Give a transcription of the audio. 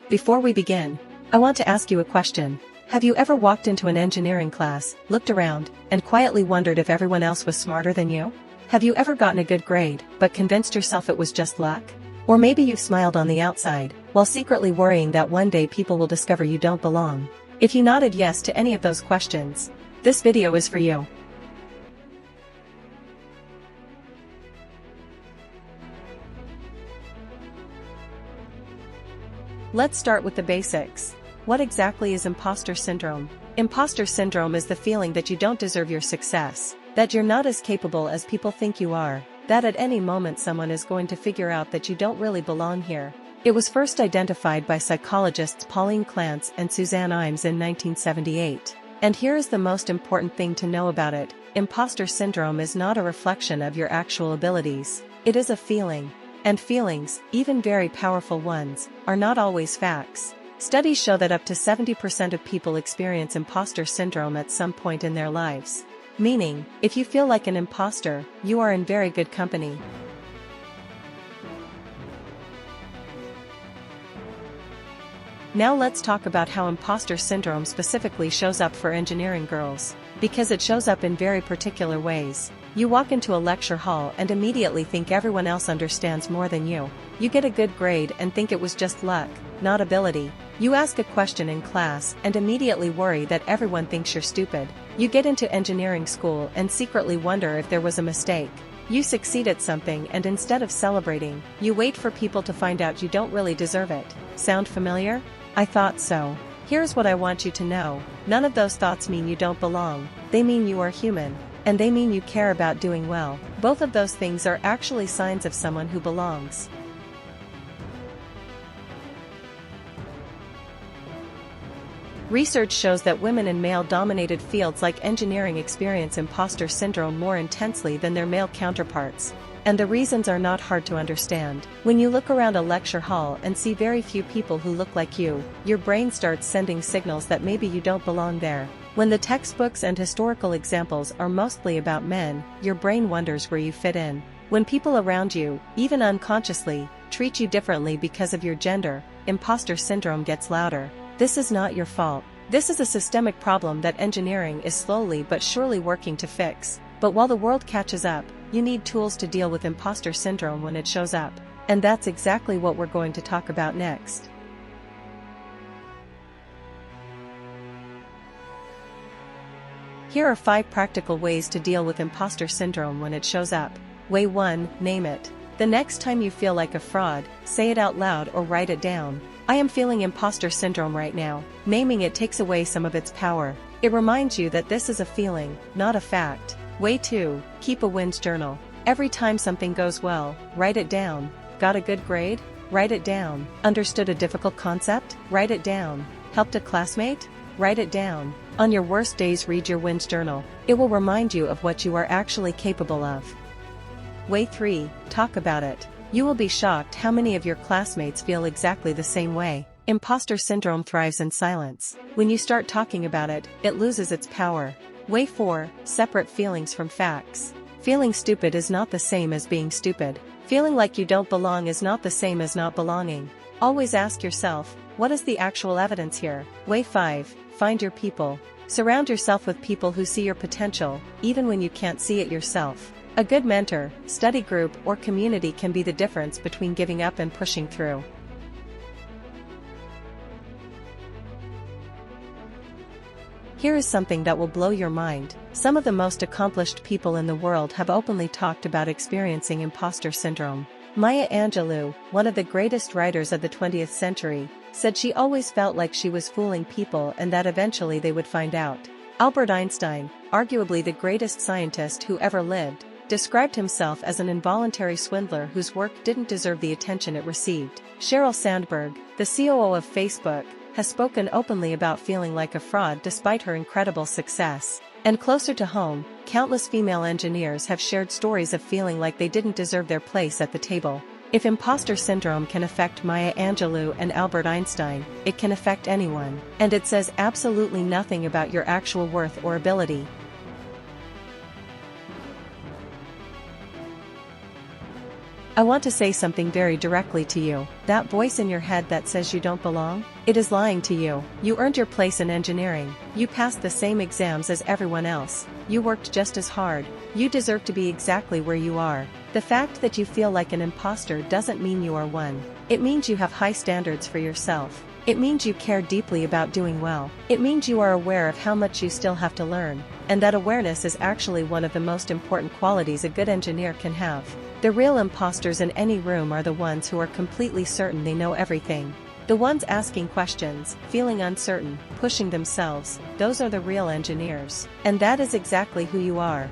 Before we begin, I want to ask you a question. Have you ever walked into an engineering class, looked around, and quietly wondered if everyone else was smarter than you? Have you ever gotten a good grade, but convinced yourself it was just luck? Or maybe you've smiled on the outside, while secretly worrying that one day people will discover you don't belong. If you nodded yes to any of those questions, this video is for you. Let's start with the basics. What exactly is imposter syndrome? Imposter syndrome is the feeling that you don't deserve your success, that you're not as capable as people think you are, that at any moment someone is going to figure out that you don't really belong here. It was first identified by psychologists Pauline Clance and Suzanne Imes in 1978. And here is the most important thing to know about it: imposter syndrome is not a reflection of your actual abilities. It is a feeling. And feelings, even very powerful ones, are not always facts. Studies show that up to 70% of people experience imposter syndrome at some point in their lives. Meaning, if you feel like an imposter, you are in very good company. Now let's talk about how imposter syndrome specifically shows up for engineering girls. Because it shows up in very particular ways. You walk into a lecture hall and immediately think everyone else understands more than you. You get a good grade and think it was just luck, not ability. You ask a question in class and immediately worry that everyone thinks you're stupid. You get into engineering school and secretly wonder if there was a mistake. You succeed at something and instead of celebrating, you wait for people to find out you don't really deserve it. Sound familiar? I thought so. Here's what I want you to know: none of those thoughts mean you don't belong. They mean you are human. And they mean you care about doing well. Both of those things are actually signs of someone who belongs. Research shows that women in male-dominated fields like engineering experience imposter syndrome more intensely than their male counterparts. And the reasons are not hard to understand. When you look around a lecture hall and see very few people who look like you, your brain starts sending signals that maybe you don't belong there. When the textbooks and historical examples are mostly about men, your brain wonders where you fit in. When people around you, even unconsciously, treat you differently because of your gender, imposter syndrome gets louder. This is not your fault. This is a systemic problem that engineering is slowly but surely working to fix. But while the world catches up, you need tools to deal with imposter syndrome when it shows up. And that's exactly what we're going to talk about next. Here are 5 practical ways to deal with imposter syndrome when it shows up. Way 1, name it. The next time you feel like a fraud, say it out loud or write it down. I am feeling imposter syndrome right now. Naming it takes away some of its power. It reminds you that this is a feeling, not a fact. Way 2, keep a wins journal. Every time something goes well, write it down. Got a good grade? Write it down. Understood a difficult concept? Write it down. Helped a classmate? Write it down. On your worst days, read your wins journal. It will remind you of what you are actually capable of. Way 3, talk about it. You will be shocked how many of your classmates feel exactly the same way. Imposter syndrome thrives in silence. When you start talking about it, it loses its power. Way 4, separate feelings from facts. Feeling stupid is not the same as being stupid. Feeling like you don't belong is not the same as not belonging. Always ask yourself, what is the actual evidence here? Way 5, find your people. Surround yourself with people who see your potential, even when you can't see it yourself. A good mentor, study group, or community can be the difference between giving up and pushing through. Here is something that will blow your mind. Some of the most accomplished people in the world have openly talked about experiencing imposter syndrome. Maya Angelou, one of the greatest writers of the 20th century, said she always felt like she was fooling people and that eventually they would find out. Albert Einstein, arguably the greatest scientist who ever lived, described himself as an involuntary swindler whose work didn't deserve the attention it received. Sheryl Sandberg, the COO of Facebook, has spoken openly about feeling like a fraud despite her incredible success. And closer to home, countless female engineers have shared stories of feeling like they didn't deserve their place at the table. If imposter syndrome can affect Maya Angelou and Albert Einstein, it can affect anyone. And it says absolutely nothing about your actual worth or ability. I want to say something very directly to you. That voice in your head that says you don't belong, it is lying to you. You earned your place in engineering. You passed the same exams as everyone else. You worked just as hard. You deserve to be exactly where you are. The fact that you feel like an imposter doesn't mean you are one. It means you have high standards for yourself. It means you care deeply about doing well. It means you are aware of how much you still have to learn, and that awareness is actually one of the most important qualities a good engineer can have. The real imposters in any room are the ones who are completely certain they know everything. The ones asking questions, feeling uncertain, pushing themselves, those are the real engineers. And that is exactly who you are.